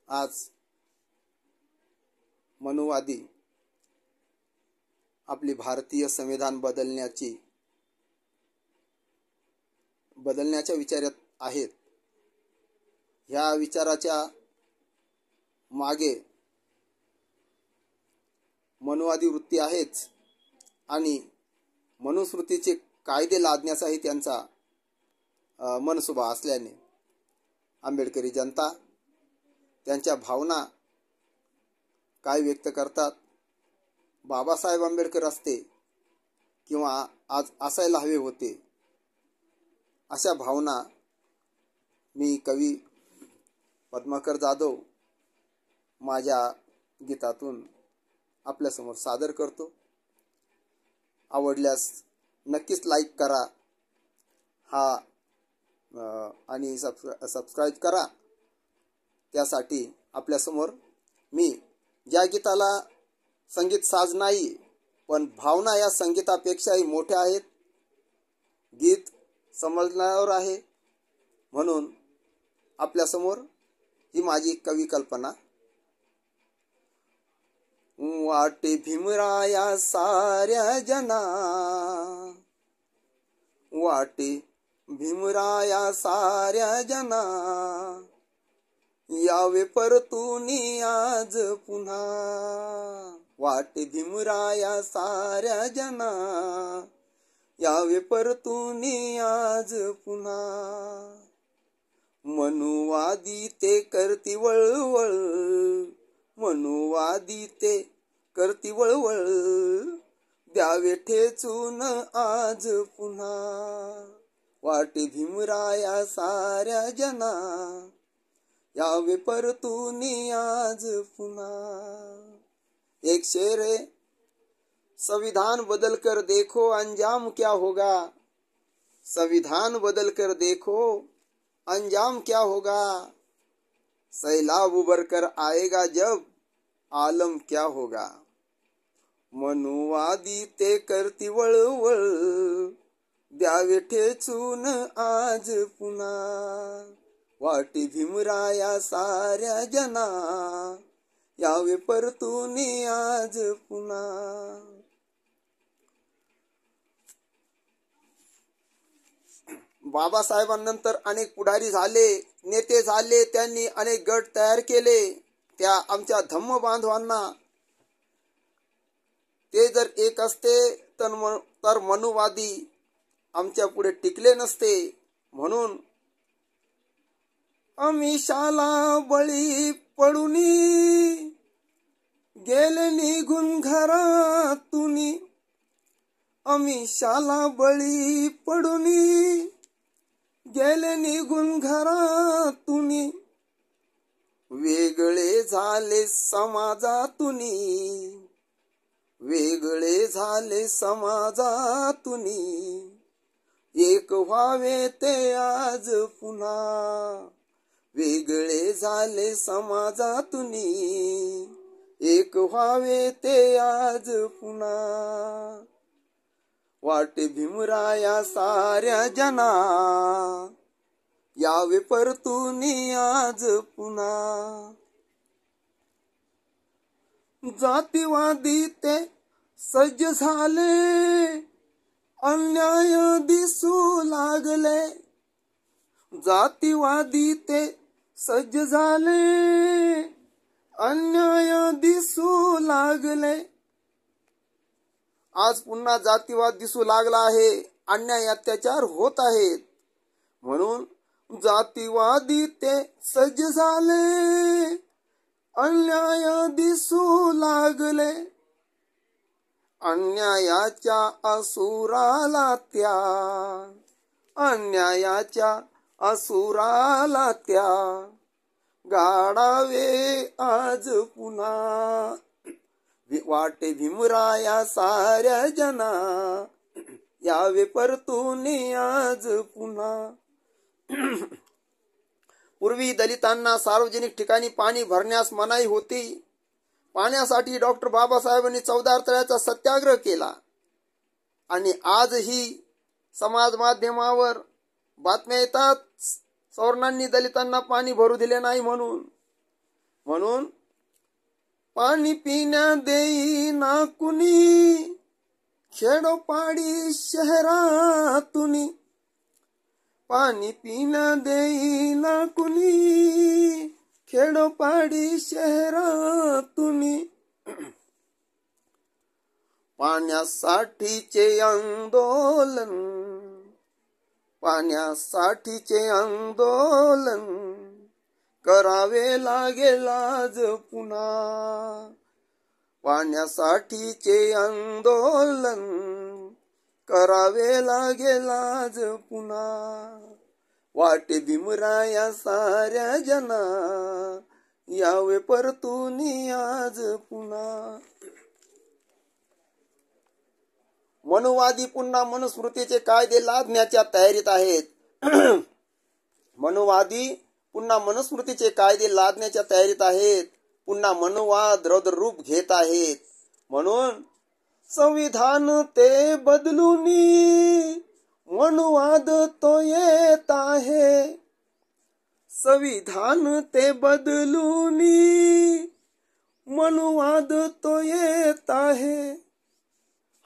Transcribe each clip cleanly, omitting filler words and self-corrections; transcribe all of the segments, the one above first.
आज मनुवादी आपली भारतीय संविधान बदलण्याच्या विचारात आहेत. ह्या विचाराच्या मागे मनुवादी वृत्ती आहेच आणि मनुस्मृतीचे कायदे लादण्याचाही त्यांचा मनसुबा असल्याने आंबेडकरी जनता त्यांच्या भावना काय व्यक्त करतात, बाबासाहेब आंबेडकर असते किंवा आज असायला हवे होते, अशा भावना मी कवी पद्माकर जाधव माझ्या गीतातून आपल्यासमोर सादर करतो. आवडल्यास नक्कीच लाईक करा आणि सबस्क्राईब करा. त्यासाठी आपल्यासमोर मी ज्या गीताला संगीत साज नाही पण भावना या संगीतापेक्षाही मोठ्या आहेत, गीत समजण्यावर आहे, म्हणून आपल्यासमोर ही माझी कवी कल्पना. वाटे भीमराया साऱ्या जना, वाटे भीमराया साऱ्या जना, यावे परतूनी आज पुन्हा. वाटे भीमराया साऱ्या जना, यावे परतूनी आज पुन्हा. मनुवादी ते करती वळवळ, मनुवादी ते करती वळवळ, द्यावे ठेचून आज पुन्हा. वाटे भीमराया साऱ्या जना, यावे परतूनी आज पुन्हा. एक शेर है, संविधान बदल कर देखो अंजाम क्या होगा, संविधान बदल कर देखो अंजाम क्या होगा, सैलाब उबर कर आएगा जब आलम क्या होगा. मनुवादी ते करती वळवळ, द्यावे ठेचून आज पुन्हा. वाटे भीमराया साऱ्या जना, यावे परतूनी आज पुन्हा. बाबासाहेबांनंतर अनेक पुढारी झाले, नेते झाले, त्यांनी अनेक गट तयार केले. त्या आमच्या धम्म बांधवांना ते जर एक असते तर मनुवादी आमच्या पुढे टिकले नसते. म्हणून अमिषाला बळी पडूनी गेले निघून घरातूनी, अमिषाला बळी पडूनी गेले निघून घरातूनी, वेगळे झाले समाजातूनी, वेगळे झाले समाजातूनी, एक व्हावे ते आज पुन्हा. वेगळे झाले समाजातूनी, एक व्हावे ते आज पुन्हा. वाटे भीमराया साऱ्या जना, यावे परतूनी आज पुन्हा. जातीवादी ते सज्ज झाले, अन्याय दिसू लागले, जातीवादी ते सज्ज झाले, अन्याय दिसू लागले. आज पुन्हा जातीवाद दिसू लागला आहे, अन्याय अत्याचार होत आहेत. म्हणून जातीवादी ते सज्ज झाले, अन्याय दिसू लागले, अन्यायाच्या असुराला त्या, अन्यायाच्या असुराला त्या, गाडावे आज पुन्हा. वाटे भीमराया साऱ्या जना, यावे परतूनी आज पुन्हा. पूर्वी दलितांना सार्वजनिक ठिकाणी पाणी भरण्यास मनाई होती. पाण्यासाठी डॉक्टर बाबासाहेबांनी 14 तळ्याचा सत्याग्रह केला आणि आजही समाज माध्यमावर बातम्या येतात सवर्णांनी दलितांना पाणी भरू दिले नाही म्हणून. म्हणून पाणी पिण्या देईना कुणी, खेडोपाडी शहरातून पाणी पिण्या देईना कुणी, खेडोपाडी शहरातून पाण्यासाठीचे आंदोलन, पाण्यासाठीचे आंदोलन करावे लागेल आज पुन्हा, पाण्यासाठीचे आंदोलन करावे लागेल आज पुन्हा. वाटे भीमराया साऱ्या जना, यावे परतूनी आज पुन्हा. मनुवादी पुन्हा मनुस्मृतीचे कायदे लादण्याच्या तयारीत आहेत. मनुवादी पुन्हा मनुस्मृतीचे कायदे लादण्याच्या तयारीत आहेत. पुन्हा मनुवाद रौद्र रूप घेत आहेत. म्हणून संविधान ते बदलूनी, मनुवाद तो येत आहे. संविधान ते बदलूनी, मनुवाद तो येत आहे.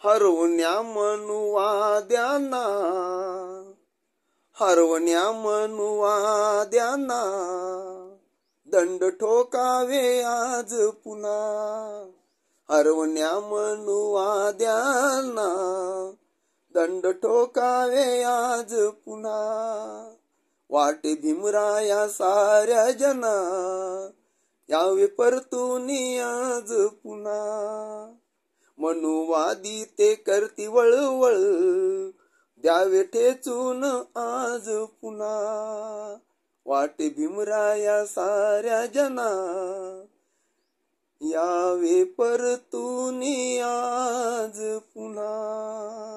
हरवण्या मनुवाद्यांना, हरवण्या मनुवाद्यांना दंड ठोकावे आज पुन्हा. हरवण्या मनुवाद्यांना दंड ठोकावे आज पुन्हा. वाटे भीमराया साऱ्या जना, यावे परतूनी आज पुन्हा. मनुवादी ते करती वळवळ, द्यावे ठेचून आज पुन्हा. वाटे भीमराया साऱ्या जना, यावे परतूनी आज पुन्हा.